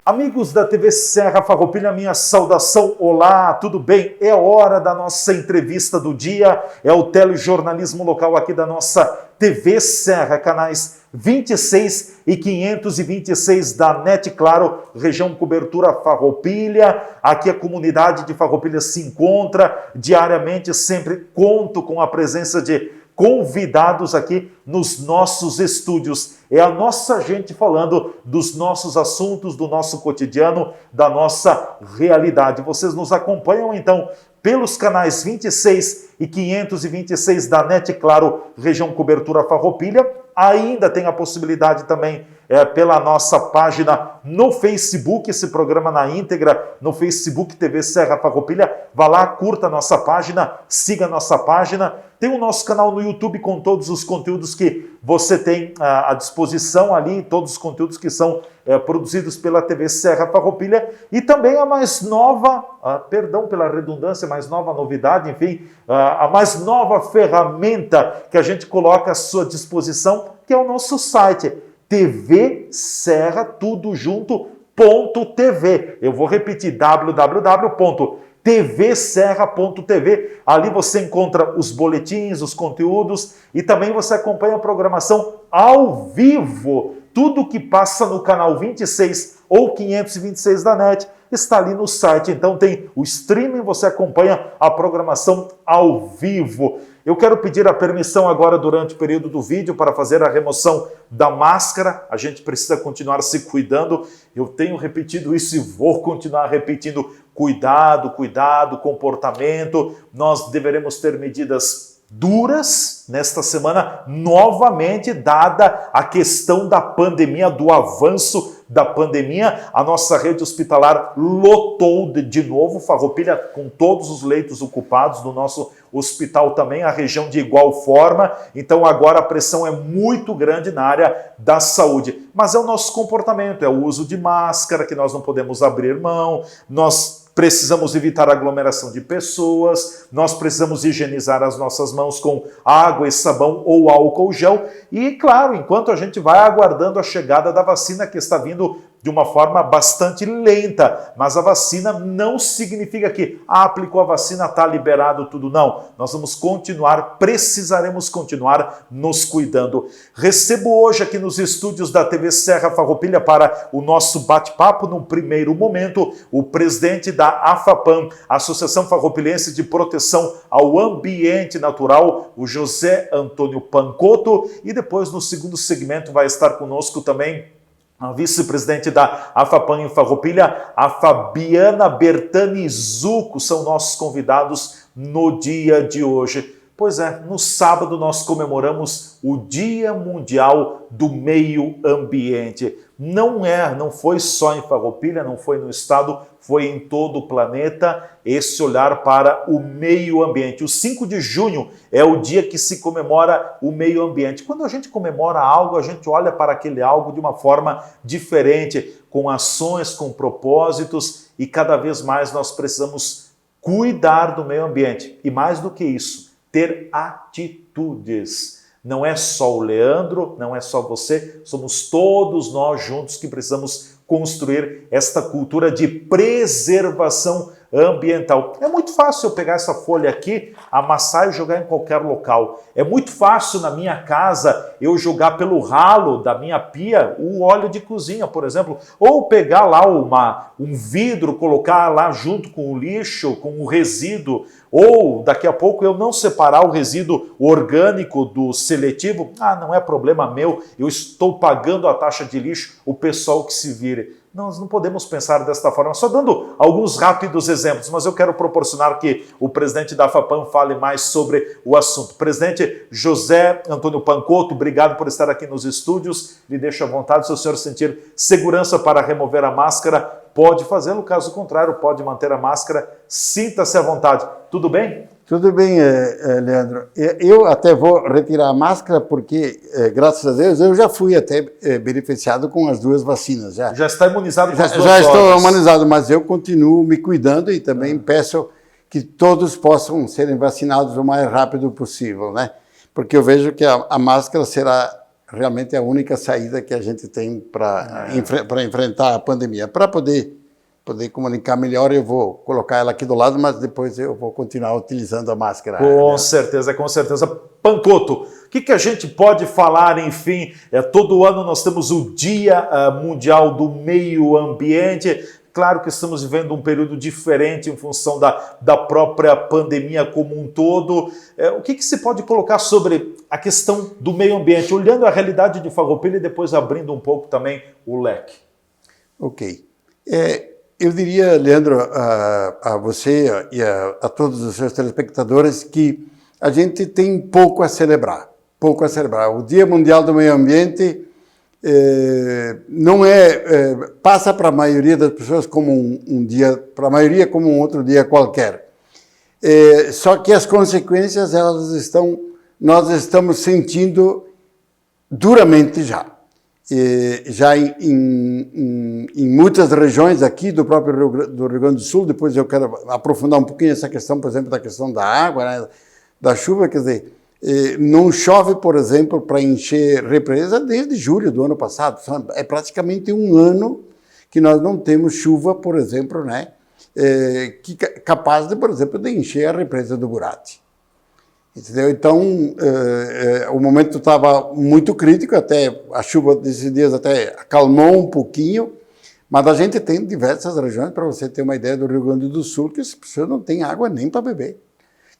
Amigos da TV Serra Farroupilha, minha saudação, olá, tudo bem? É hora da nossa entrevista do dia, é o telejornalismo local aqui da nossa TV Serra, canais 26 e 526 da NET Claro, região cobertura Farroupilha. Aqui a comunidade de Farroupilha se encontra diariamente, sempre conto com a presença de convidados aqui nos nossos estúdios. É a nossa gente falando dos nossos assuntos, do nosso cotidiano, da nossa realidade. Vocês nos acompanham, então, pelos canais 26 e 526 da NET Claro, região cobertura Farroupilha. Ainda tem a possibilidade também pela nossa página no Facebook, esse programa na íntegra, no Facebook TV Serra Farroupilha. Vá lá, curta a nossa página, siga a nossa página. Tem o nosso canal no YouTube com todos os conteúdos que você tem à disposição ali, todos os conteúdos que são produzidos pela TV Serra Farroupilha. E também a mais nova, perdão pela redundância, mais nova novidade, enfim, a mais nova ferramenta que a gente coloca à sua disposição, que é o nosso site, TV Serra, tudo junto, .tv. Eu vou repetir, www.tvserra.tv. Ali você encontra os boletins, os conteúdos e também você acompanha a programação ao vivo. Tudo que passa no canal 26 ou 526 da NET está ali no site. Então tem o streaming, você acompanha a programação ao vivo. Eu quero pedir a permissão agora durante o período do vídeo para fazer a remoção da máscara. A gente precisa continuar se cuidando. Eu tenho repetido isso e vou continuar repetindo. Cuidado, cuidado, comportamento. Nós deveremos ter medidas duras nesta semana, novamente, dada a questão da pandemia, do avanço da pandemia. A nossa rede hospitalar lotou de novo, Farroupilha com todos os leitos ocupados do nosso hospital também, a região de igual forma. Então agora a pressão é muito grande na área da saúde. Mas é o nosso comportamento, é o uso de máscara, que nós não podemos abrir mão, nós precisamos evitar aglomeração de pessoas, nós precisamos higienizar as nossas mãos com água e sabão ou álcool gel. E, claro, enquanto a gente vai aguardando a chegada da vacina, que está vindo de uma forma bastante lenta, mas a vacina não significa que aplicou a vacina, está liberado tudo, não. Nós vamos continuar, precisaremos continuar nos cuidando. Recebo hoje aqui nos estúdios da TV Serra Farroupilha para o nosso bate-papo, num primeiro momento, o presidente da AFAPAM, Associação Farroupilhense de Proteção ao Ambiente Natural, o José Antônio Pancotto, e depois no segundo segmento vai estar conosco também a vice-presidente da AFAPAM em Farroupilha, a Fabiana Bertani Zucco, são nossos convidados no dia de hoje. Pois é, no sábado nós comemoramos o Dia Mundial do Meio Ambiente. Não foi só em Farroupilha, não foi no estado, foi em todo o planeta esse olhar para o meio ambiente. O 5 de junho é o dia que se comemora o meio ambiente. Quando a gente comemora algo, a gente olha para aquele algo de uma forma diferente, com ações, com propósitos, e cada vez mais nós precisamos cuidar do meio ambiente. E mais do que isso, ter atitudes. Não é só o Leandro, não é só você, somos todos nós juntos que precisamos construir esta cultura de preservação ambiental. É muito fácil eu pegar essa folha aqui, amassar e jogar em qualquer local. É muito fácil na minha casa eu jogar pelo ralo da minha pia o óleo de cozinha, por exemplo, ou pegar lá um vidro, colocar lá junto com o lixo, com o resíduo, ou daqui a pouco eu não separar o resíduo orgânico do seletivo. Não é problema meu, eu estou pagando a taxa de lixo, o pessoal que se vire. Nós não podemos pensar desta forma, só dando alguns rápidos exemplos, mas eu quero proporcionar que o presidente da AFAPAM fale mais sobre o assunto. Presidente José Antônio Pancotto, obrigado por estar aqui nos estúdios. Lhe deixo à vontade, se o senhor sentir segurança para remover a máscara, pode fazê-lo, caso contrário, pode manter a máscara, sinta-se à vontade. Tudo bem? Tudo bem, Leandro. Eu até vou retirar a máscara porque, graças a Deus, eu já fui até beneficiado com as duas vacinas. Já está imunizado com as duas doses? Já estou imunizado, mas eu continuo me cuidando e também peço que todos possam serem vacinados o mais rápido possível, né? Porque eu vejo que a máscara será realmente é a única saída que a gente tem para enfrentar a pandemia. Para poder comunicar melhor, eu vou colocar ela aqui do lado, mas depois eu vou continuar utilizando a máscara. Com certeza, com certeza. Pancoto, o que a gente pode falar, enfim, todo ano nós temos o Dia Mundial do Meio Ambiente. Claro que estamos vivendo um período diferente em função da própria pandemia como um todo. O que se pode colocar sobre a questão do meio ambiente, olhando a realidade de Farroupilha e depois abrindo um pouco também o leque? Ok. Eu diria, Leandro, a você e a todos os seus telespectadores que a gente tem pouco a celebrar. Pouco a celebrar. O Dia Mundial do Meio Ambiente não passa para a maioria das pessoas como um dia, para a maioria como um outro dia qualquer. Só que as consequências nós estamos sentindo duramente já. Já em muitas regiões aqui do próprio Rio Grande do Sul, depois eu quero aprofundar um pouquinho essa questão, por exemplo, da questão da água, né, da chuva, quer dizer, não chove, por exemplo, para encher represa desde julho do ano passado. É praticamente um ano que nós não temos chuva, por exemplo, né, capaz, por exemplo, de encher a represa do Burati. Entendeu? Então, o momento estava muito crítico, até a chuva desses dias até acalmou um pouquinho, mas a gente tem diversas regiões, para você ter uma ideia, do Rio Grande do Sul, que as pessoas não têm água nem para beber.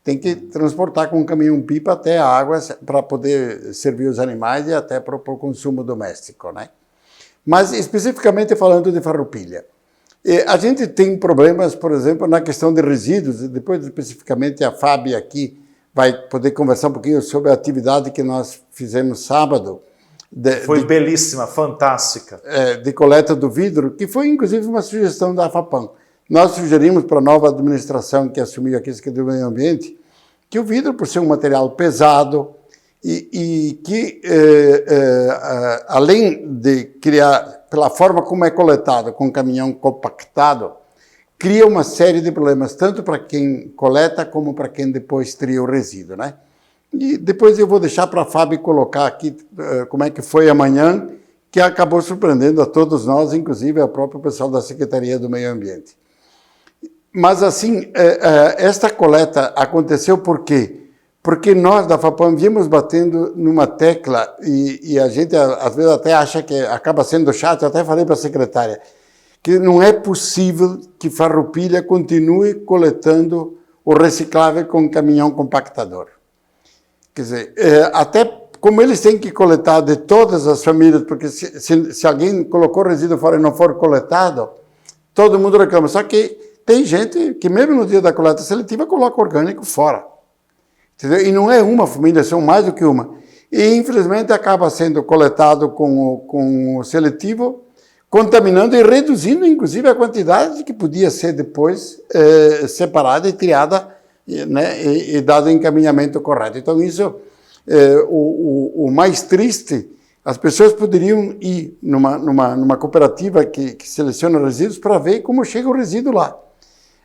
Tem que transportar com um caminhão-pipa até a água para poder servir os animais e até para o consumo doméstico, né? Mas, especificamente falando de Farroupilha, a gente tem problemas, por exemplo, na questão de resíduos, e depois especificamente a Fábio aqui vai poder conversar um pouquinho sobre a atividade que nós fizemos sábado. Foi belíssima, fantástica. De coleta do vidro, que foi inclusive uma sugestão da AFAPAM. Nós sugerimos para a nova administração que assumiu aqui do meio ambiente que o vidro, por ser um material pesado e que, além de criar, pela forma como é coletado, com caminhão compactado, cria uma série de problemas, tanto para quem coleta como para quem depois tria o resíduo, né? E depois eu vou deixar para a Fábio colocar aqui como é que foi amanhã, que acabou surpreendendo a todos nós, inclusive ao próprio pessoal da Secretaria do Meio Ambiente. Mas, assim, esta coleta aconteceu por quê? Porque nós, da FAPAM, viemos batendo numa tecla e a gente, às vezes, até acha que acaba sendo chato. Eu até falei para a secretária que não é possível que Farroupilha continue coletando o reciclável com caminhão compactador. Quer dizer, até como eles têm que coletar de todas as famílias, porque se alguém colocou resíduo fora e não for coletado, todo mundo reclama. Só que tem gente que mesmo no dia da coleta seletiva coloca orgânico fora. Entendeu? E não é uma família, são mais do que uma. E infelizmente acaba sendo coletado com o seletivo, contaminando e reduzindo inclusive a quantidade que podia ser depois separada e triada, né, e dado o encaminhamento correto. Então isso, o mais triste, as pessoas poderiam ir numa cooperativa que seleciona resíduos para ver como chega o resíduo lá.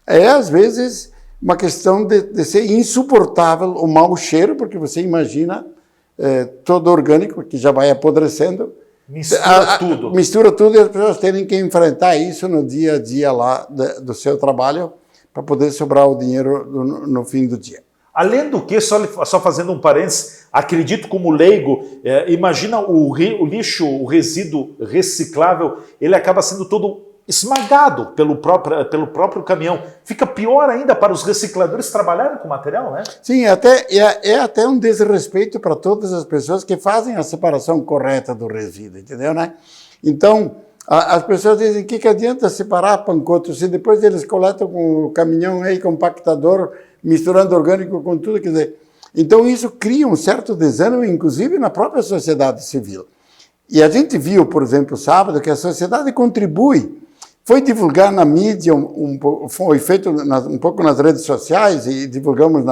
Às vezes, uma questão de ser insuportável o mau cheiro, porque você imagina todo orgânico que já vai apodrecendo. Mistura tudo e as pessoas terem que enfrentar isso no dia a dia lá do seu trabalho para poder sobrar o dinheiro no fim do dia. Além do que, só fazendo um parênteses, acredito como leigo, imagina o lixo, o resíduo reciclável, ele acaba sendo todo esmagado pelo próprio caminhão. Fica pior ainda para os recicladores trabalharem com material, né? Sim, é até um desrespeito para todas as pessoas que fazem a separação correta do resíduo, entendeu, né? Então, as pessoas dizem, que adianta separar pancoto se depois eles coletam com o caminhão aí, compactador, misturando orgânico com tudo, quer dizer... Então, isso cria um certo desânimo, inclusive na própria sociedade civil. E a gente viu, por exemplo, sábado, que a sociedade contribui. Foi divulgar na mídia, foi feito um pouco nas redes sociais e divulgamos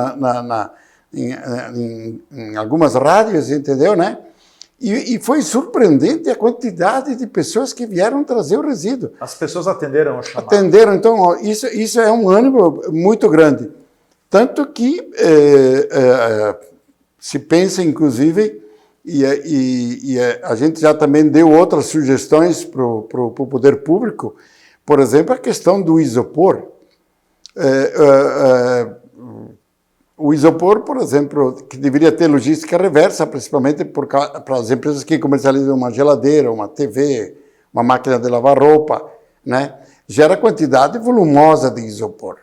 em algumas rádios, entendeu, né? E foi surpreendente a quantidade de pessoas que vieram trazer o resíduo. As pessoas atenderam ao chamado. Atenderam, então, ó, isso é um ânimo muito grande. Tanto que se pensa, inclusive, a gente já também deu outras sugestões para o poder público, por exemplo, a questão do isopor. O isopor, por exemplo, que deveria ter logística reversa, principalmente para as empresas que comercializam uma geladeira, uma TV, uma máquina de lavar roupa, né? Gera quantidade volumosa de isopor.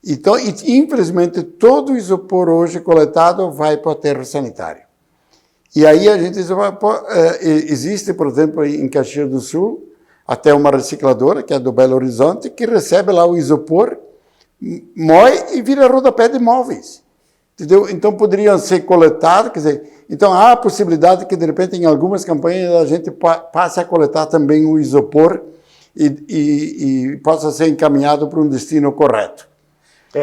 Então, infelizmente, todo o isopor hoje coletado vai para o aterro sanitário. E aí a gente diz, existe, por exemplo, em Caxias do Sul, até uma recicladora, que é do Belo Horizonte, que recebe lá o isopor, moe e vira rodapé de móveis. Entendeu? Então, poderiam ser coletados, quer dizer, então há a possibilidade que, de repente, em algumas campanhas, a gente passe a coletar também o isopor e possa ser encaminhado para um destino correto.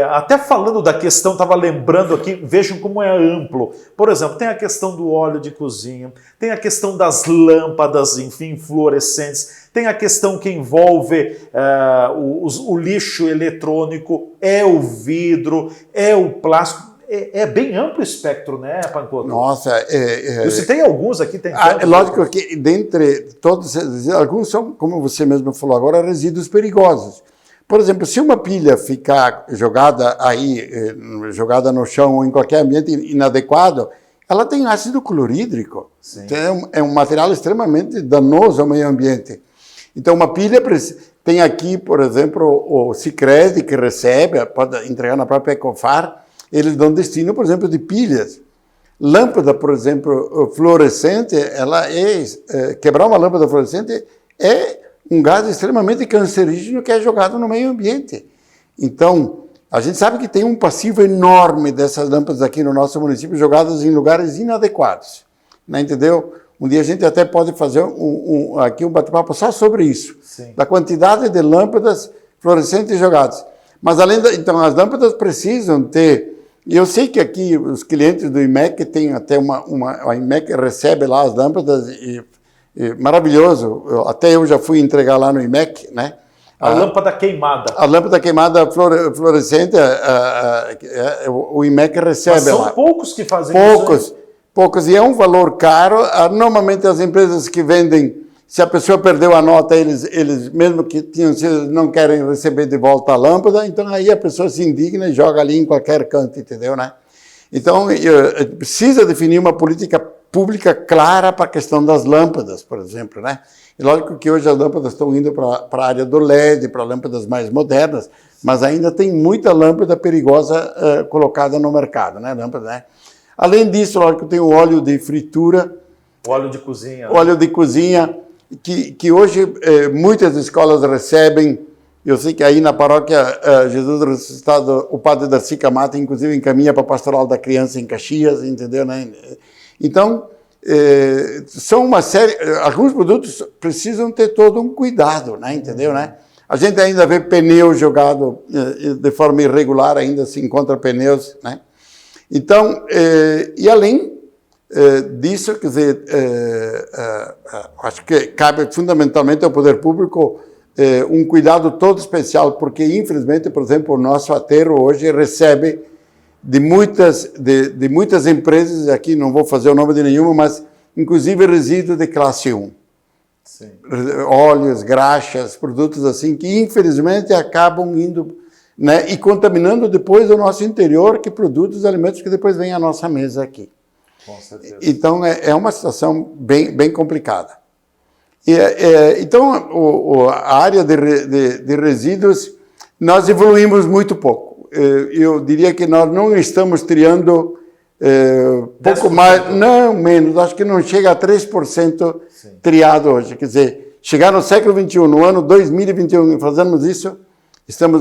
Até falando da questão, estava lembrando aqui, vejam como é amplo. Por exemplo, tem a questão do óleo de cozinha, tem a questão das lâmpadas, enfim, fluorescentes, tem a questão que envolve o lixo eletrônico, é o vidro, é o plástico. É bem amplo o espectro, né, Pancotto? Nossa, eu citei alguns aqui. Tem lógico que dentre todos, alguns são, como você mesmo falou agora, resíduos perigosos. Por exemplo, se uma pilha ficar jogada no chão ou em qualquer ambiente inadequado, ela tem ácido clorídrico. Então, é um material extremamente danoso ao meio ambiente. Então, uma pilha tem aqui, por exemplo, o Sicredi, que recebe, pode entregar na própria Ecofar, eles dão destino, por exemplo, de pilhas. Lâmpada, por exemplo, fluorescente, quebrar uma lâmpada fluorescente é um gás extremamente cancerígeno que é jogado no meio ambiente. Então, a gente sabe que tem um passivo enorme dessas lâmpadas aqui no nosso município, jogadas em lugares inadequados. Né, entendeu? Um dia a gente até pode fazer aqui um bate-papo só sobre isso. Sim. Da quantidade de lâmpadas fluorescentes jogadas. Mas, então, as lâmpadas precisam ter... E eu sei que aqui os clientes do IMEC têm até a IMEC recebe lá as lâmpadas maravilhoso. Até eu já fui entregar lá no IMEC, né? A lâmpada queimada. A lâmpada queimada fluorescente, o IMEC recebe. Mas são lá. Poucos que fazem isso. Poucos. E é um valor caro. Normalmente as empresas que vendem, se a pessoa perdeu a nota, eles mesmo que tinham sido, não querem receber de volta a lâmpada, então aí a pessoa se indigna e joga ali em qualquer canto, entendeu, né? Então, precisa definir uma política pública clara para a questão das lâmpadas, por exemplo, né? E lógico que hoje as lâmpadas estão indo para a área do LED, para lâmpadas mais modernas, mas ainda tem muita lâmpada perigosa colocada no mercado, né? Lâmpada, né? Além disso, lógico, tem o óleo de fritura. O óleo de cozinha. Óleo de cozinha, que hoje muitas escolas recebem. Eu sei que aí na paróquia Jesus Ressuscitado, o padre Darcy Camata, inclusive, encaminha para a Pastoral da Criança em Caxias, entendeu, né? Então, são uma série... Alguns produtos precisam ter todo um cuidado, né? Entendeu, né? A gente ainda vê pneu jogado de forma irregular, ainda se encontra pneus, né? Então, e além disso, quer dizer, acho que cabe fundamentalmente ao poder público um cuidado todo especial, porque, infelizmente, por exemplo, o nosso aterro hoje recebe de muitas empresas, aqui não vou fazer o nome de nenhuma, mas inclusive resíduos de classe 1. Sim. Óleos, graxas, produtos assim, que infelizmente acabam indo, né, e contaminando depois o nosso interior, que produtos, alimentos que depois vêm à nossa mesa aqui. Com certeza. Então, é uma situação bem complicada. Então, a área de resíduos, nós evoluímos muito pouco. Eu diria que nós não estamos triando pouco mais, não, menos, acho que não chega a 3% Sim. triado hoje. Quer dizer, chegar no século XXI, no ano 2021, fazemos isso,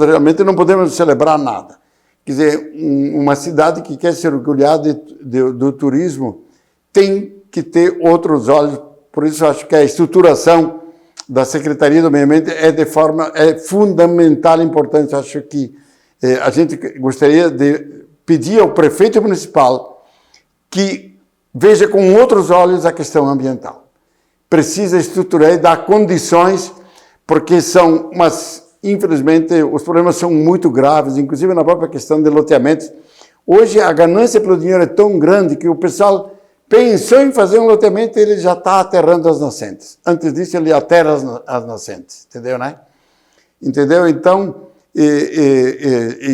realmente não podemos celebrar nada. Quer dizer, uma cidade que quer se orgulhar do turismo tem que ter outros olhos. Por isso, acho que a estruturação da Secretaria do Meio Ambiente é fundamental, importante. Acho que a gente gostaria de pedir ao prefeito municipal que veja com outros olhos a questão ambiental. Precisa estruturar e dar condições, porque infelizmente, os problemas são muito graves, inclusive na própria questão de loteamentos. Hoje, a ganância pelo dinheiro é tão grande que o pessoal pensou em fazer um loteamento, ele já está aterrando as nascentes. Antes disso, ele aterra as nascentes, entendeu, né? Entendeu? Então,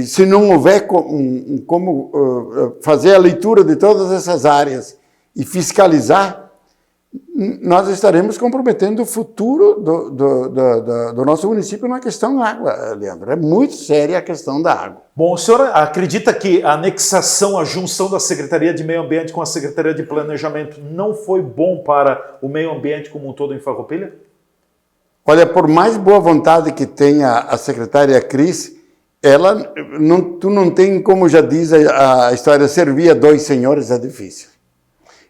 se não houver como fazer a leitura de todas essas áreas e fiscalizar, nós estaremos comprometendo o futuro do nosso município na questão da água, Leandro. É muito séria a questão da água. Bom, o senhor acredita que a anexação, a junção da Secretaria de Meio Ambiente com a Secretaria de Planejamento não foi bom para o meio ambiente como um todo em Farroupilha? Olha, por mais boa vontade que tenha a secretária Cris, tu não tem, como já diz a história, servir a dois senhores é difícil.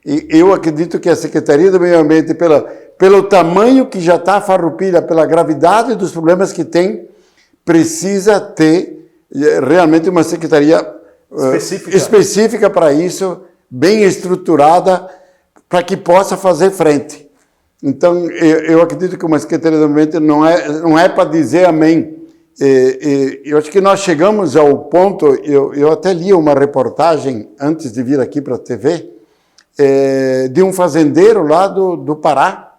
E eu acredito que a Secretaria do Meio Ambiente, pelo tamanho que já está a Farroupilha, pela gravidade dos problemas que tem, precisa ter realmente uma secretaria específica para isso, bem estruturada, para que possa fazer frente. Então, eu acredito que uma Secretaria do Meio Ambiente não é para dizer amém. Eu acho que nós chegamos ao ponto, eu até li uma reportagem antes de vir aqui para a TV, de um fazendeiro lá do Pará,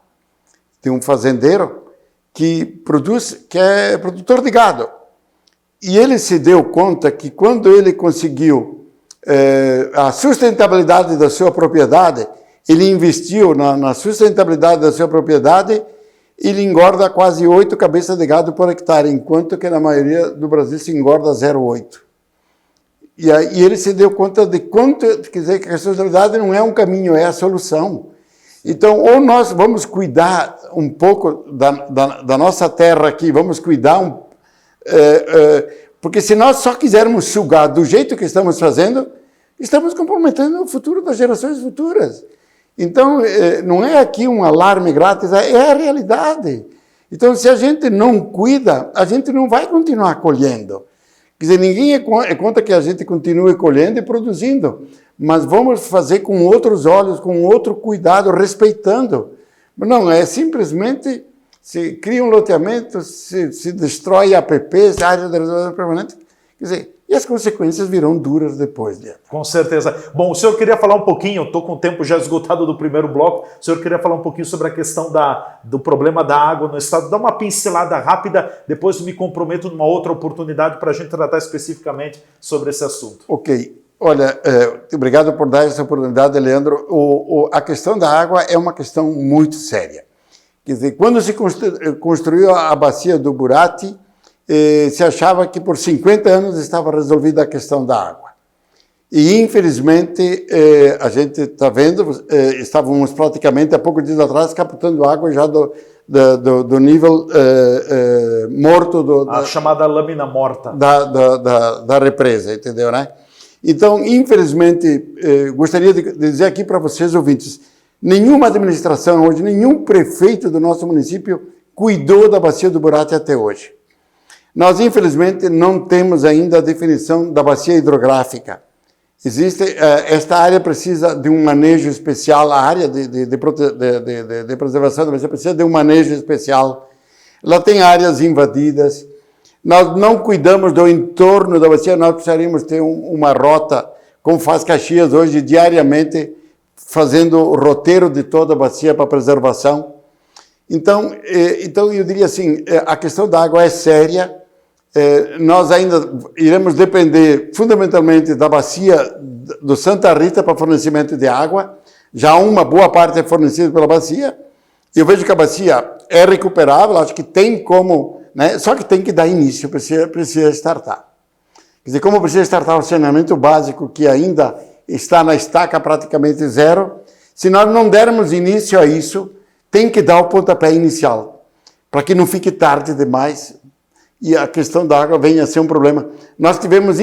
de um fazendeiro que é produtor de gado. E ele se deu conta que quando ele conseguiu a sustentabilidade da sua propriedade, ele investiu na sustentabilidade da sua propriedade, ele engorda quase 8 cabeças de gado por hectare, enquanto que na maioria do Brasil se engorda 0,8. E aí ele se deu conta de quanto, quer dizer, que a sustentabilidade não é um caminho, é a solução. Então, ou nós vamos cuidar um pouco da nossa terra aqui, vamos cuidar, porque se nós só quisermos sugar do jeito que estamos fazendo, estamos comprometendo o futuro das gerações futuras. Então, não é aqui um alarme grátis, é a realidade. Então, se a gente não cuida, a gente não vai continuar colhendo. Quer dizer, ninguém é contra que a gente continue colhendo e produzindo, mas vamos fazer com outros olhos, com outro cuidado, respeitando. Não, é simplesmente se cria um loteamento, se destrói APPs, área de reserva permanente, quer dizer, e as consequências virão duras depois. Com certeza. Bom, o senhor queria falar um pouquinho, eu estou com o tempo já esgotado do primeiro bloco, o senhor queria falar um pouquinho sobre a questão do problema da água no estado. Dá uma pincelada rápida, depois me comprometo numa outra oportunidade para a gente tratar especificamente sobre esse assunto. Ok. Olha, obrigado por dar essa oportunidade, Leandro. A questão da água é uma questão muito séria. Quer dizer, quando se construiu a bacia do Burati, se achava que por 50 anos estava resolvida a questão da água. E, infelizmente, a gente está vendo, estávamos praticamente há poucos dias atrás captando água já do nível morto. A chamada lâmina morta. Da represa, entendeu, né? Então, infelizmente, gostaria de dizer aqui para vocês, ouvintes, nenhuma administração hoje, nenhum prefeito do nosso município cuidou da bacia do Burati até hoje. Nós, infelizmente, não temos ainda a definição da bacia hidrográfica. Esta área precisa de um manejo especial, a área de preservação da bacia precisa de um manejo especial. Ela tem áreas invadidas. Nós não cuidamos do entorno da bacia, nós precisaríamos ter uma rota, como faz Caxias hoje, diariamente, fazendo o roteiro de toda a bacia para preservação. Então, eu diria assim, a questão da água é séria. Nós ainda iremos depender fundamentalmente da bacia do Santa Rita para fornecimento de água. Já uma boa parte é fornecida pela bacia. Eu vejo que a bacia é recuperável, acho que tem como, né? Só que tem que dar início, precisa startar. Quer dizer, como precisa startar o saneamento básico, que ainda está na estaca praticamente zero, se nós não dermos início a isso, tem que dar o pontapé inicial, para que não fique tarde demais e a questão da água venha a ser um problema. Nós tivemos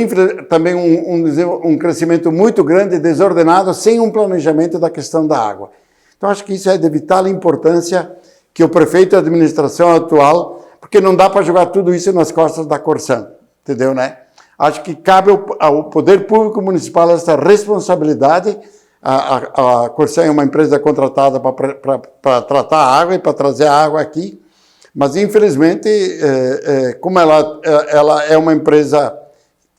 também um crescimento muito grande, desordenado, sem um planejamento da questão da água. Então, acho que isso é de vital importância que o prefeito e a administração atual, porque não dá para jogar tudo isso nas costas da Corsan, entendeu, né? Acho que cabe ao Poder Público Municipal essa responsabilidade. A Corsan é uma empresa contratada para tratar a água e para trazer a água aqui, mas, infelizmente, como ela é uma empresa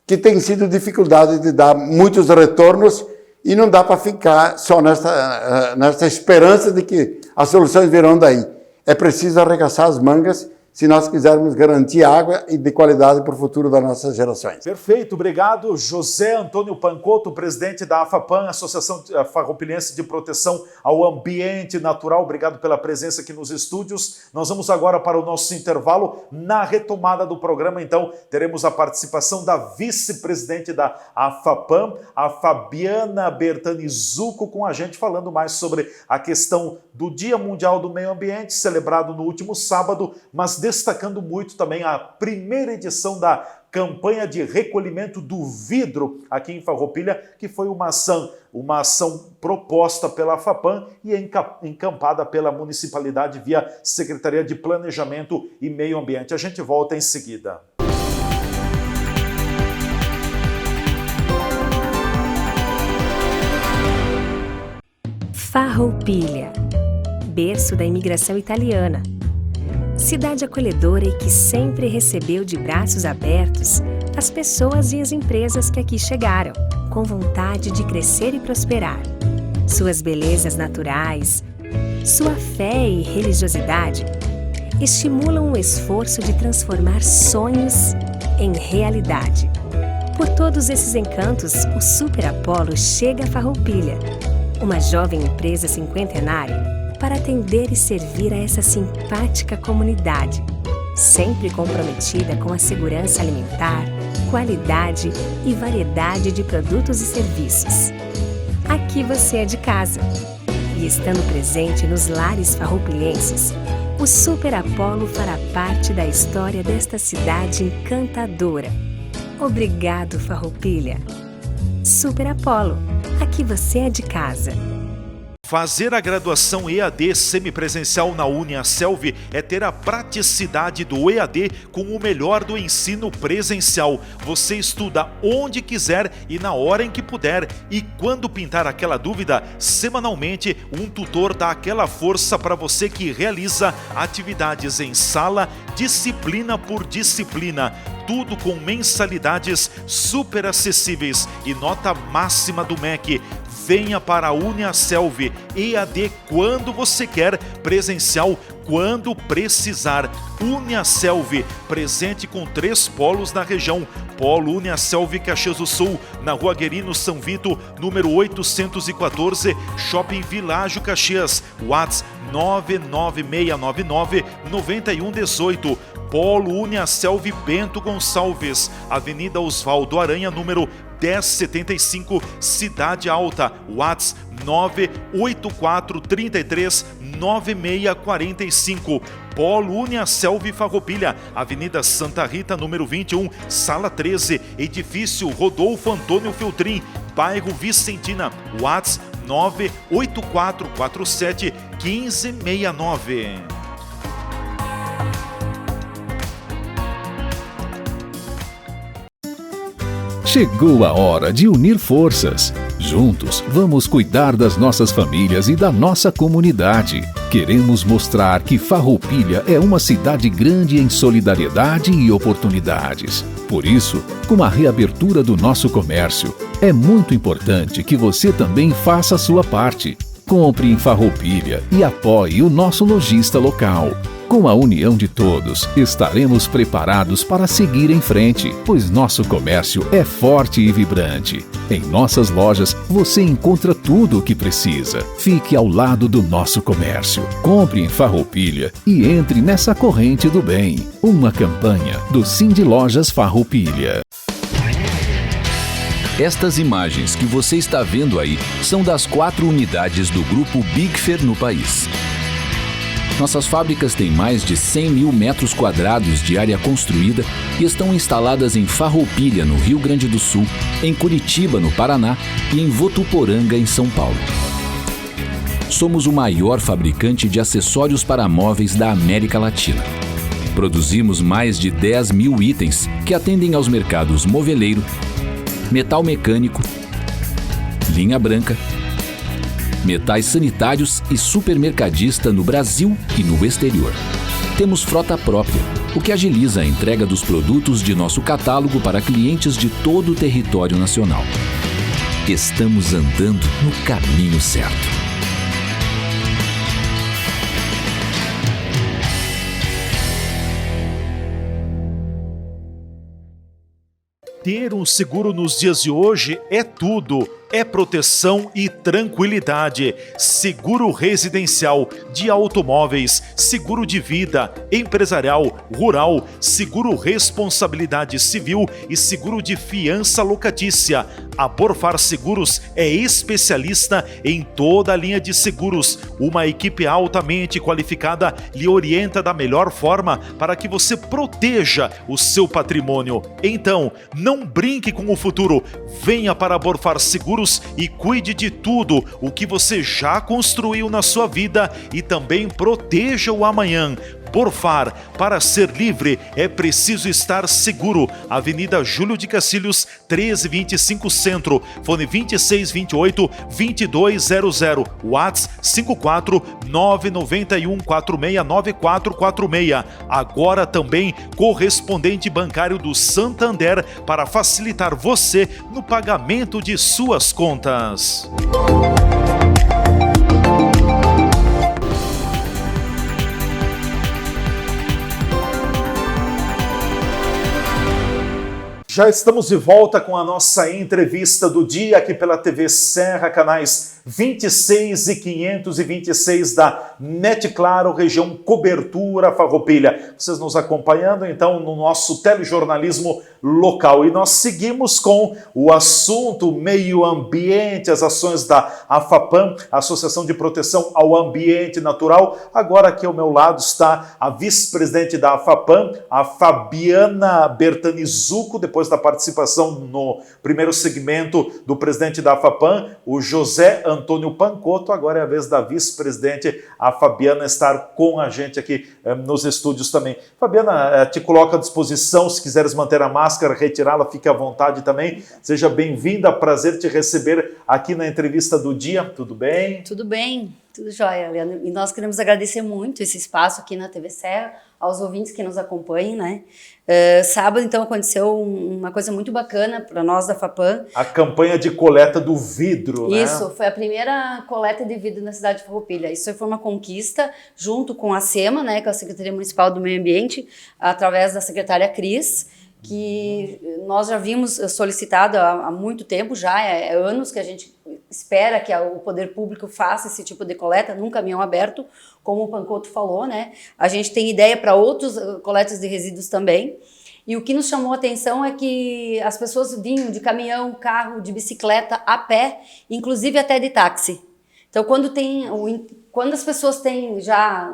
que tem sido dificuldade de dar muitos retornos e não dá para ficar só nessa esperança de que as soluções virão daí. É preciso arregaçar as mangas se nós quisermos garantir água e de qualidade para o futuro das nossas gerações. Perfeito, obrigado. José Antônio Pancotto, presidente da AFAPAM, Associação Farroupilhense de Proteção ao Ambiente Natural. Obrigado pela presença aqui nos estúdios. Nós vamos agora para o nosso intervalo. Na retomada do programa, então, teremos a participação da vice-presidente da AFAPAM, a Fabiana Bertanizucco, com a gente falando mais sobre a questão do Dia Mundial do Meio Ambiente, celebrado no último sábado, mas destacando muito também a primeira edição da campanha de recolhimento do vidro aqui em Farroupilha, que foi uma ação proposta pela AFAPAM e encampada pela municipalidade via Secretaria de Planejamento e Meio Ambiente. A gente volta em seguida. Farroupilha, berço da imigração italiana. Cidade acolhedora e que sempre recebeu de braços abertos as pessoas e as empresas que aqui chegaram, com vontade de crescer e prosperar. Suas belezas naturais, sua fé e religiosidade estimulam o esforço de transformar sonhos em realidade. Por todos esses encantos, o Super Apollo chega a Farroupilha, uma jovem empresa cinquentenária, para atender e servir a essa simpática comunidade, sempre comprometida com a segurança alimentar, qualidade e variedade de produtos e serviços. Aqui você é de casa. E estando presente nos lares farroupilhenses, o Super Apollo fará parte da história desta cidade encantadora. Obrigado, Farroupilha. Super Apollo, aqui você é de casa. Fazer a graduação EAD semipresencial na UniaSelv é ter a praticidade do EAD com o melhor do ensino presencial. Você estuda onde quiser e na hora em que puder. E quando pintar aquela dúvida, semanalmente um tutor dá aquela força para você que realiza atividades em sala, disciplina por disciplina. Tudo com mensalidades super acessíveis e nota máxima do MEC. Venha para a UniaSelv, EAD quando você quer, presencial quando precisar. UniaSelv, presente com 3 polos na região. Polo UniaSelv Caxias do Sul, na Rua Guerino São Vito, número 814, Shopping Világio Caxias, WhatsApp 99699-9118. Polo UniaSelv Bento Gonçalves, Avenida Osvaldo Aranha, número 1075, Cidade Alta, WhatsApp 984339645. Polo UniaSelv Farroupilha, Avenida Santa Rita, número 21, Sala 13, Edifício Rodolfo Antônio Feltrin, bairro Vicentina, WhatsApp 984471569. Chegou a hora de unir forças. Juntos, vamos cuidar das nossas famílias e da nossa comunidade. Queremos mostrar que Farroupilha é uma cidade grande em solidariedade e oportunidades. Por isso, com a reabertura do nosso comércio, é muito importante que você também faça a sua parte. Compre em Farroupilha e apoie o nosso lojista local. Com a união de todos, estaremos preparados para seguir em frente, pois nosso comércio é forte e vibrante. Em nossas lojas, você encontra tudo o que precisa. Fique ao lado do nosso comércio. Compre em Farroupilha e entre nessa corrente do bem. Uma campanha do Sindlojas Farroupilha. Estas imagens que você está vendo aí são das 4 unidades do Grupo Bigfer no país. Nossas fábricas têm mais de 100 mil metros quadrados de área construída e estão instaladas em Farroupilha, no Rio Grande do Sul, em Curitiba, no Paraná e em Votuporanga, em São Paulo. Somos o maior fabricante de acessórios para móveis da América Latina. Produzimos mais de 10 mil itens que atendem aos mercados moveleiro, metal mecânico, linha branca, metais sanitários e supermercadista no Brasil e no exterior. Temos frota própria, o que agiliza a entrega dos produtos de nosso catálogo para clientes de todo o território nacional. estamos andando no caminho certo. Ter um seguro nos dias de hoje é tudo. É proteção e tranquilidade. Seguro residencial, de automóveis, seguro de vida, empresarial, rural, seguro responsabilidade civil e seguro de fiança locatícia. A Borfar Seguros é especialista em toda a linha de seguros. Uma equipe altamente qualificada lhe orienta da melhor forma para que você proteja o seu patrimônio. Então, não brinque com o futuro. Venha para a Borfar Seguros e cuide de tudo o que você já construiu na sua vida e também proteja o amanhã. Borfar, para ser livre é preciso estar seguro. Avenida Júlio de Cacilhos, 1325 Centro, fone 2628-2200, WhatsApp 54991469446. Agora também correspondente bancário do Santander para facilitar você no pagamento de suas contas. Já estamos de volta com a nossa entrevista do dia aqui pela TV Serra, canais 26 e 526 da NET Claro, região Cobertura Farroupilha. Vocês nos acompanhando então no nosso telejornalismo local. E nós seguimos com o assunto meio ambiente, as ações da AFAPAM, Associação de Proteção ao Ambiente Natural. Agora aqui ao meu lado está a vice-presidente da AFAPAM, a Fabiana Bertanizuco, depois da participação no primeiro segmento do presidente da AFAPAM, o José Antônio Pancotto. Agora é a vez da vice-presidente, a Fabiana, estar com a gente aqui nos estúdios também. Fabiana, te coloco à disposição, se quiseres manter a máscara, retirá-la, fique à vontade também. Seja bem-vinda, prazer te receber aqui na entrevista do dia. Tudo bem? Tudo bem, tudo jóia, Leandro. E nós queremos agradecer muito esse espaço aqui na TV Serra, aos ouvintes que nos acompanham, né? Sábado, então, aconteceu uma coisa muito bacana para nós da FAPAM. A campanha de coleta do vidro, né? Isso, foi a primeira coleta de vidro na cidade de Farroupilha. Isso foi uma conquista junto com a SEMA, né, que é a Secretaria Municipal do Meio Ambiente, através da secretária Cris, que nós já vimos solicitado há muito tempo já, é anos que a gente espera que o poder público faça esse tipo de coleta num caminhão aberto, como o Pancotto falou, né? A gente tem ideia para outros coletas de resíduos também. E o que nos chamou a atenção é que as pessoas vinham de caminhão, carro, de bicicleta, a pé, inclusive até de táxi. Então, quando as pessoas têm já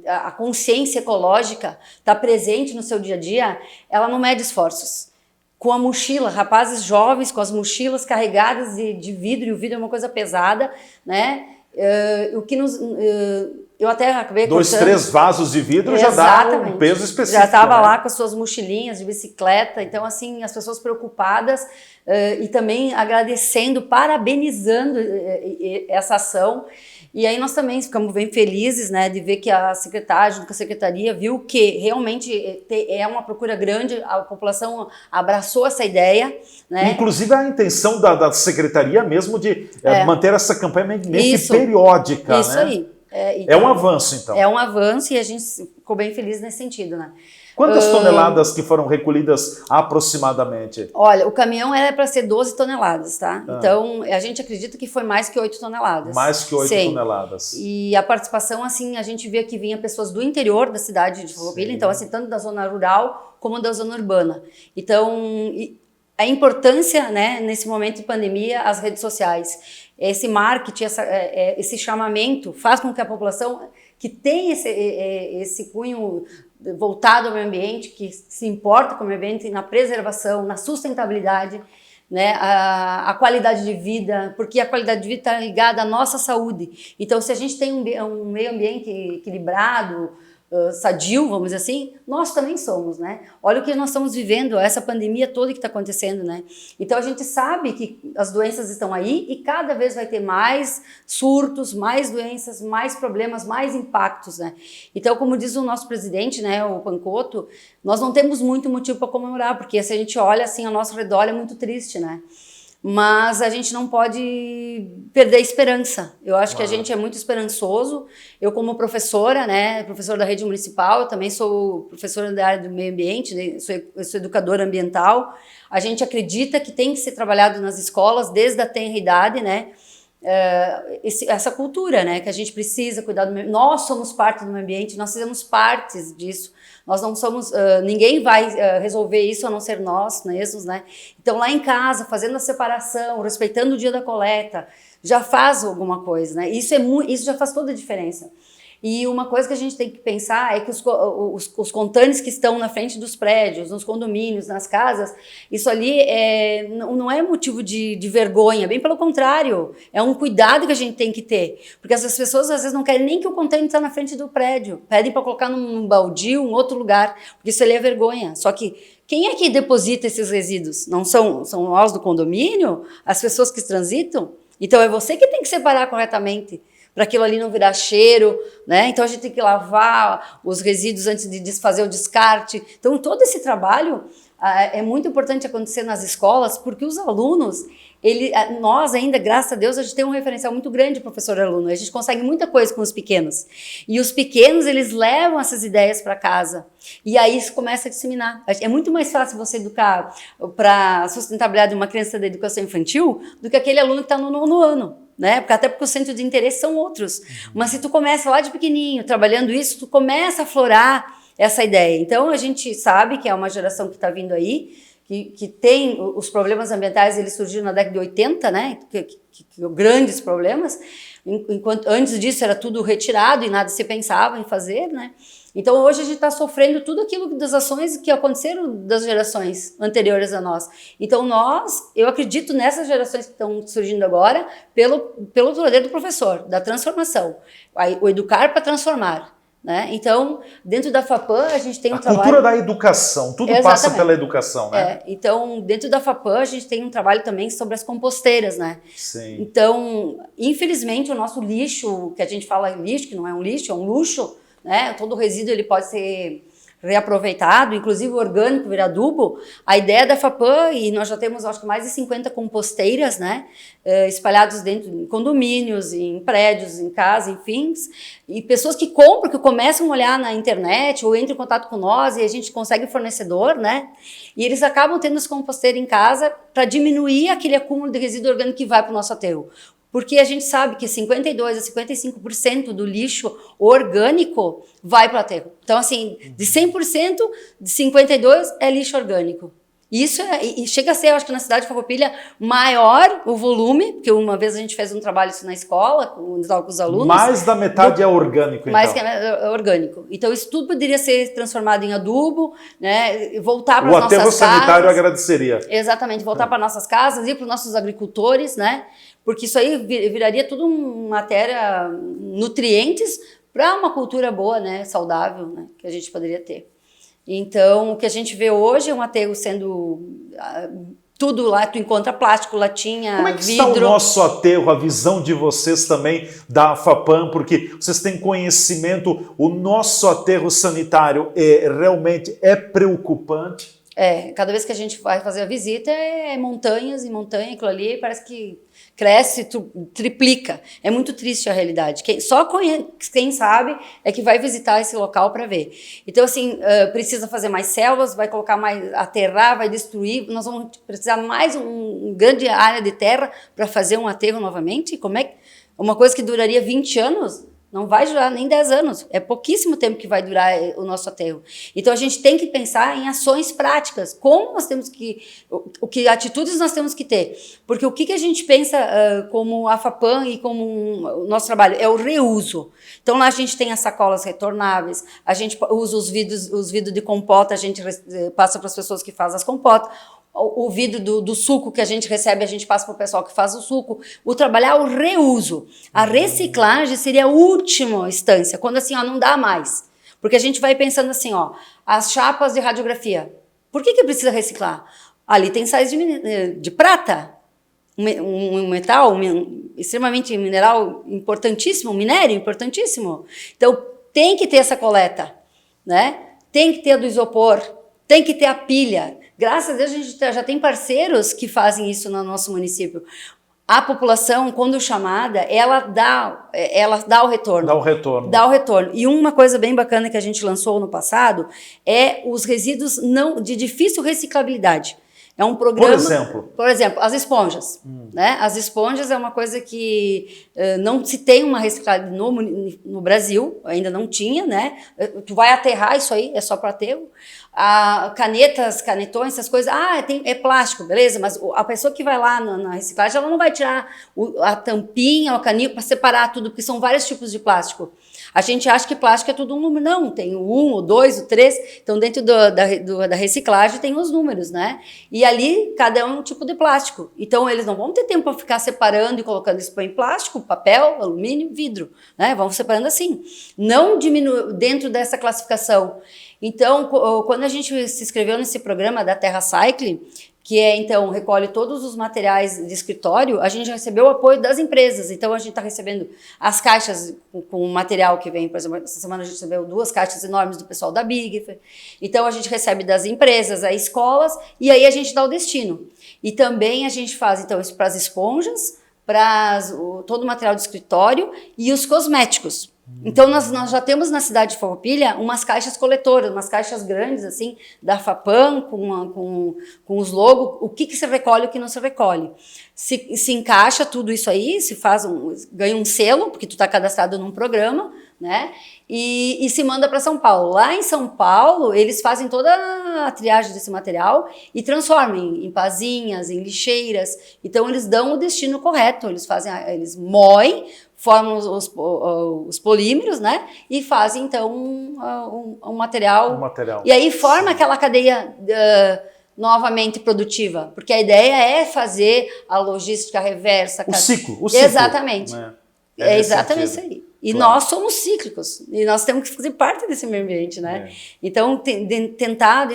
a consciência ecológica, está presente no seu dia a dia, ela não mede esforços. Com a mochila, rapazes jovens com as mochilas carregadas de vidro, e o vidro é uma coisa pesada, né? Eu até acabei 3 vasos de vidro já dá um peso específico. Já estava lá com as suas mochilinhas de bicicleta. Então, assim, as pessoas preocupadas e também agradecendo, parabenizando essa ação. E aí nós também ficamos bem felizes, né, de ver que a secretária, junto com a secretaria, viu que realmente é uma procura grande, a população abraçou essa ideia, né? Inclusive a intenção da secretaria mesmo de manter essa campanha meio que periódica, isso, né? Isso aí. É um avanço, então. É um avanço e a gente ficou bem feliz nesse sentido, né? Quantas toneladas que foram recolhidas aproximadamente? Olha, o caminhão era para ser 12 toneladas, tá? Então, a gente acredita que foi mais que 8 toneladas. Mais que 8 toneladas. E a participação, assim, a gente via que vinha pessoas do interior da cidade de Farroupilha, então, assim, tanto da zona rural como da zona urbana. Então, a importância, né, nesse momento de pandemia, as redes sociais, esse marketing, esse chamamento faz com que a população que tem esse cunho voltado ao meio ambiente, que se importa com o meio ambiente, na preservação, na sustentabilidade, né, a qualidade de vida, porque a qualidade de vida está ligada à nossa saúde. Então, se a gente tem um meio ambiente equilibrado, sadio, vamos dizer assim, nós também somos, né? Olha o que nós estamos vivendo, essa pandemia toda que está acontecendo, né? Então a gente sabe que as doenças estão aí e cada vez vai ter mais surtos, mais doenças, mais problemas, mais impactos, né? Então, como diz o nosso presidente, né, o Pancotto, nós não temos muito motivo para comemorar, porque se a gente olha assim ao nosso redor é muito triste, né? mas a gente não pode perder a esperança. Eu acho que a gente é muito esperançoso. Eu, como professora, né, professora da rede municipal, eu também sou professora da área do meio ambiente, eu sou educadora ambiental. A gente acredita que tem que ser trabalhado nas escolas desde a tenra idade, né? Essa cultura, né, que a gente precisa cuidar do meio. Nós somos parte do meio ambiente, nós fazemos partes disso. Nós não somos, ninguém vai resolver isso a não ser nós mesmos, né? Então, lá em casa, fazendo a separação, respeitando o dia da coleta, já faz alguma coisa, né? Isso já faz toda a diferença. E uma coisa que a gente tem que pensar é que os contêineres que estão na frente dos prédios, nos condomínios, nas casas, isso ali não é motivo de vergonha, bem pelo contrário, é um cuidado que a gente tem que ter. Porque essas pessoas às vezes não querem nem que o contêiner está na frente do prédio, pedem para colocar num baldio, em outro lugar, porque isso ali é vergonha. Só que quem é que deposita esses resíduos? Não são nós do condomínio? As pessoas que transitam? Então é você que tem que separar corretamente, para aquilo ali não virar cheiro, né? Então a gente tem que lavar os resíduos antes de desfazer o descarte. Então todo esse trabalho é muito importante acontecer nas escolas, porque os alunos, nós ainda, graças a Deus, a gente tem um referencial muito grande, professor-aluno. A gente consegue muita coisa com os pequenos. E os pequenos, eles levam essas ideias para casa. E aí isso começa a disseminar. É muito mais fácil você educar para a sustentabilidade de uma criança da educação infantil do que aquele aluno que está no 9º ano. Né? Até porque os centros de interesse são outros. Mas se tu começa lá de pequenininho, trabalhando isso, tu começa a aflorar essa ideia. Então, a gente sabe que é uma geração que está vindo aí, que tem os problemas ambientais, eles surgiram na década de 80, né? Grandes problemas. Enquanto antes disso era tudo retirado e nada se pensava em fazer, né? Então hoje a gente está sofrendo tudo aquilo das ações que aconteceram das gerações anteriores a nós. Então eu acredito nessas gerações que estão surgindo agora pelo poder do professor, da transformação, o educar para transformar. Né? Então, dentro da FAPAM, a gente tem um trabalho... A cultura da educação, tudo Exatamente. Passa pela educação, né? Então, dentro da FAPAM, a gente tem um trabalho também sobre as composteiras, né? Sim. Então, infelizmente, o nosso lixo, que a gente fala lixo, que não é um lixo, é um luxo, né? Todo resíduo ele pode ser reaproveitado, inclusive o orgânico vira adubo. A ideia da FAPAM, e nós já temos acho que mais de 50 composteiras, né, espalhados dentro de condomínios, em prédios, em casa, enfim, e pessoas que compram, que começam a olhar na internet ou entram em contato com nós e a gente consegue fornecedor, né, e eles acabam tendo esse composteiro em casa para diminuir aquele acúmulo de resíduo orgânico que vai para o nosso aterro. Porque a gente sabe que 52% a 55% do lixo orgânico vai para o aterro. Então, assim, de 100%, de 52% é lixo orgânico. Isso e chega a ser, eu acho que na cidade de Farroupilha, maior o volume, porque uma vez a gente fez um trabalho isso na escola, com os alunos. Mais da metade é orgânico, então. Mais que é orgânico. Então, isso tudo poderia ser transformado em adubo, né, voltar para as nossas casas. O aterro sanitário agradeceria. Exatamente, voltar para nossas casas, ir para os nossos agricultores, né? Porque isso aí viraria tudo uma matéria, nutrientes para uma cultura boa, né, saudável, né, que a gente poderia ter. Então, o que a gente vê hoje é um aterro sendo tudo lá, tu encontra plástico, latinha, Como é que vidro. Está o nosso aterro, a visão de vocês também da FAPAM, porque vocês têm conhecimento, o nosso aterro sanitário realmente é preocupante? Cada vez que a gente vai fazer a visita é montanhas e montanha, aquilo ali parece que cresce, triplica. É muito triste a realidade. Só quem sabe é que vai visitar esse local para ver. Então, assim, precisa fazer mais selvas, vai colocar mais, aterrar, vai destruir. Nós vamos precisar mais uma grande área de terra para fazer um aterro novamente. Como é que uma coisa que duraria 20 anos... Não vai durar nem 10 anos. É pouquíssimo tempo que vai durar o nosso aterro. Então, a gente tem que pensar em ações práticas. Como nós temos que... que atitudes nós temos que ter. Porque o que a gente pensa como a FAPAM e como o nosso trabalho? É o reuso. Então, lá a gente tem as sacolas retornáveis, a gente usa os vidros de compota, a gente passa para as pessoas que fazem as compotas. O vidro do suco que a gente recebe, a gente passa para o pessoal que faz o suco. O trabalhar o reuso. A reciclagem seria a última instância, quando assim, ó, não dá mais. Porque a gente vai pensando assim, ó, as chapas de radiografia. Por que precisa reciclar? Ali tem sais de prata, um metal extremamente mineral importantíssimo, um minério importantíssimo. Então, tem que ter essa coleta, né? Tem que ter do isopor, tem que ter a pilha. graças a Deus a gente já tem parceiros que fazem isso no nosso município. A população, quando chamada, ela dá o retorno. Dá o retorno. Dá o retorno. E uma coisa bem bacana que a gente lançou no passado é os resíduos de difícil reciclabilidade. É um programa... Por exemplo, as esponjas. Né? As esponjas é uma coisa que não se tem uma reciclagem no Brasil, ainda não tinha, né? Tu vai aterrar isso aí, é só para aterro. Canetas, canetões, essas coisas, é plástico, beleza, mas a pessoa que vai lá na reciclagem, ela não vai tirar a tampinha, o caninho para separar tudo, porque são vários tipos de plástico. A gente acha que plástico é tudo um número, não, tem o 1, o 2, o 3, então dentro da reciclagem tem os números, né? E ali, cada um tipo de plástico, então eles não vão ter tempo para ficar separando e colocando isso em plástico, papel, alumínio, vidro, né? Vão separando assim, não diminui dentro dessa classificação. Então, quando a gente se inscreveu nesse programa da Terra Cycle, que então recolhe todos os materiais de escritório, a gente recebeu o apoio das empresas. Então a gente está recebendo as caixas com o material que vem, por exemplo, essa semana a gente recebeu 2 caixas enormes do pessoal da Big. Então a gente recebe das empresas, as escolas, e aí a gente dá o destino. E também a gente faz então isso para as esponjas, para todo o material de escritório e os cosméticos. Então, nós já temos na cidade de Farroupilha umas caixas coletoras, umas caixas grandes, assim, da FAPAM, com os logos, o que se recolhe e o que não se recolhe. Se encaixa tudo isso aí, ganha um selo, porque tu está cadastrado num programa, né? E se manda para São Paulo. Lá em São Paulo, eles fazem toda a triagem desse material e transformam em pazinhas, em lixeiras. Então, eles dão o destino correto, eles moem, formam os polímeros, né? E fazem, então, um material. E aí forma aquela cadeia novamente produtiva. Porque a ideia é fazer a logística reversa. O ciclo. Exatamente. É exatamente sentido. Isso aí. E nós somos cíclicos. E nós temos que fazer parte desse meio ambiente, né? Então, tentar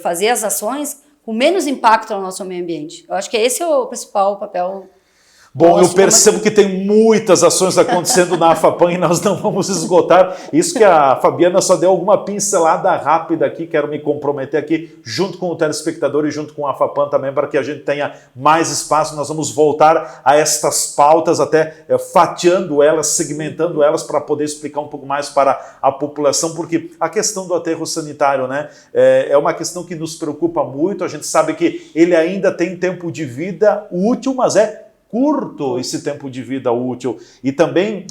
fazer as ações com menos impacto no nosso meio ambiente. Eu acho que esse é o principal papel. Bom, eu percebo que tem muitas ações acontecendo na AFAPAM e nós não vamos esgotar. Isso que a Fabiana só deu alguma pincelada rápida aqui, quero me comprometer aqui, junto com o telespectador e junto com a AFAPAM também, para que a gente tenha mais espaço. Nós vamos voltar a estas pautas, até fatiando elas, segmentando elas, para poder explicar um pouco mais para a população, porque a questão do aterro sanitário, né, é uma questão que nos preocupa muito. A gente sabe que ele ainda tem tempo de vida útil, mas é curto esse tempo de vida útil. E também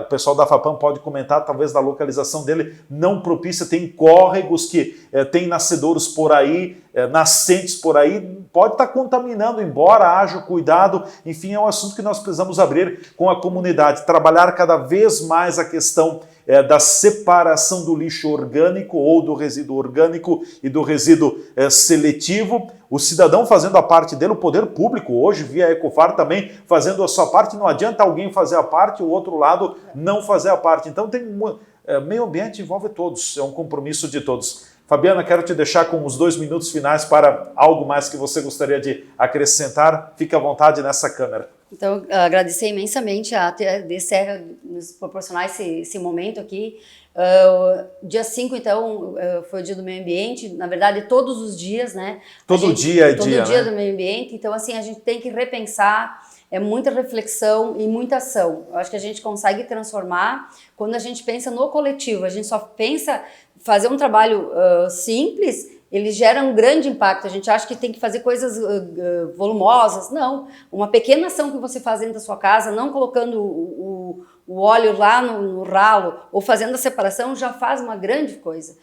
o pessoal da FAPAM pode comentar, talvez, da localização dele não propícia. Tem córregos que tem nascedouros por aí, nascentes por aí, pode estar contaminando, embora haja cuidado. Enfim, é um assunto que nós precisamos abrir com a comunidade, trabalhar cada vez mais a questão da separação do lixo orgânico ou do resíduo orgânico e do resíduo seletivo. O cidadão fazendo a parte dele, o poder público hoje, via Ecofar também, fazendo a sua parte. Não adianta alguém fazer a parte e o outro lado não fazer a parte. Então, meio ambiente envolve todos, é um compromisso de todos. Fabiana, quero te deixar com os 2 minutos finais para algo mais que você gostaria de acrescentar. Fique à vontade nessa câmera. Então, agradecer imensamente a TD Serra nos proporcionar esse momento aqui. Dia 5, então, foi o dia do meio ambiente. Na verdade, todos os dias, né? Todo dia do meio ambiente. Então, assim, a gente tem que repensar. É muita reflexão e muita ação. Eu acho que a gente consegue transformar quando a gente pensa no coletivo. A gente só pensa fazer um trabalho simples, ele gera um grande impacto. A gente acha que tem que fazer coisas volumosas. Não. Uma pequena ação que você faz dentro da sua casa, não colocando o óleo lá no ralo ou fazendo a separação, já faz uma grande coisa.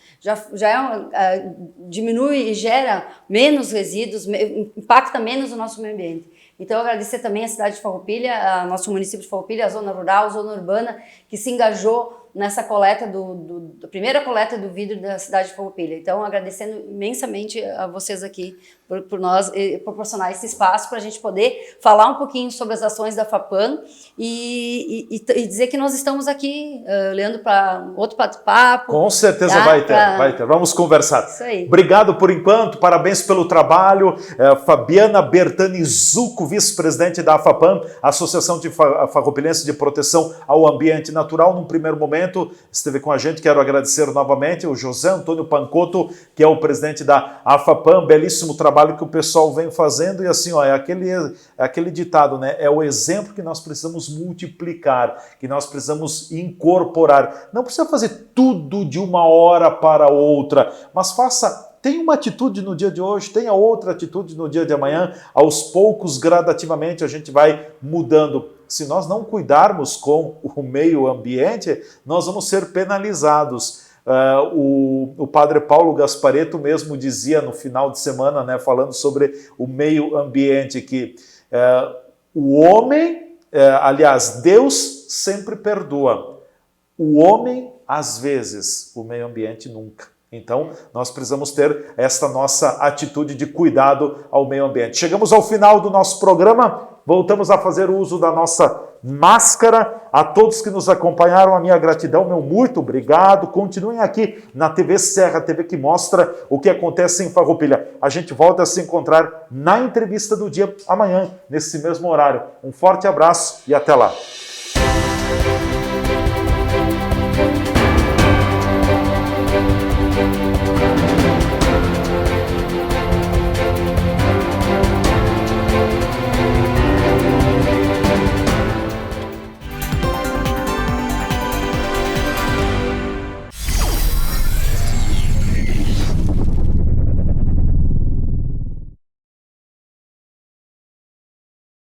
Diminui e gera menos resíduos, impacta menos o nosso meio ambiente. Então, agradecer também a cidade de Farroupilha, nosso município de Farroupilha, a zona rural, a zona urbana, que se engajou nessa coleta, da primeira coleta do vidro da cidade de Farroupilha. Então, agradecendo imensamente a vocês aqui por nós proporcionar esse espaço para a gente poder falar um pouquinho sobre as ações da FAPAM e dizer que nós estamos aqui, Leandro, para outro bate-papo. Com certeza vai ter. Vamos conversar. Isso aí. Obrigado por enquanto, parabéns pelo trabalho. Fabiana Bertani Zucco, vice-presidente da AFAPAM, Associação de Farroupilense de Proteção ao Ambiente Natural. Num primeiro momento, esteve com a gente, quero agradecer novamente o José Antônio Pancotto, que é o presidente da AFAPAM, belíssimo trabalho que o pessoal vem fazendo, e assim, ó, é aquele ditado, né? É o exemplo que nós precisamos multiplicar, que nós precisamos incorporar. Não precisa fazer tudo de uma hora para outra, mas tenha uma atitude no dia de hoje, tenha outra atitude no dia de amanhã, aos poucos, gradativamente, a gente vai mudando. Se nós não cuidarmos com o meio ambiente, nós vamos ser penalizados. O padre Paulo Gasparetto mesmo dizia no final de semana, né, falando sobre o meio ambiente, que o homem, aliás, Deus sempre perdoa. O homem, às vezes, o meio ambiente nunca. Então, nós precisamos ter esta nossa atitude de cuidado ao meio ambiente. Chegamos ao final do nosso programa, voltamos a fazer uso da nossa máscara. A todos que nos acompanharam, a minha gratidão, meu muito obrigado. Continuem aqui na TV Serra, TV que mostra o que acontece em Farroupilha. A gente volta a se encontrar na entrevista do dia amanhã, nesse mesmo horário. Um forte abraço e até lá.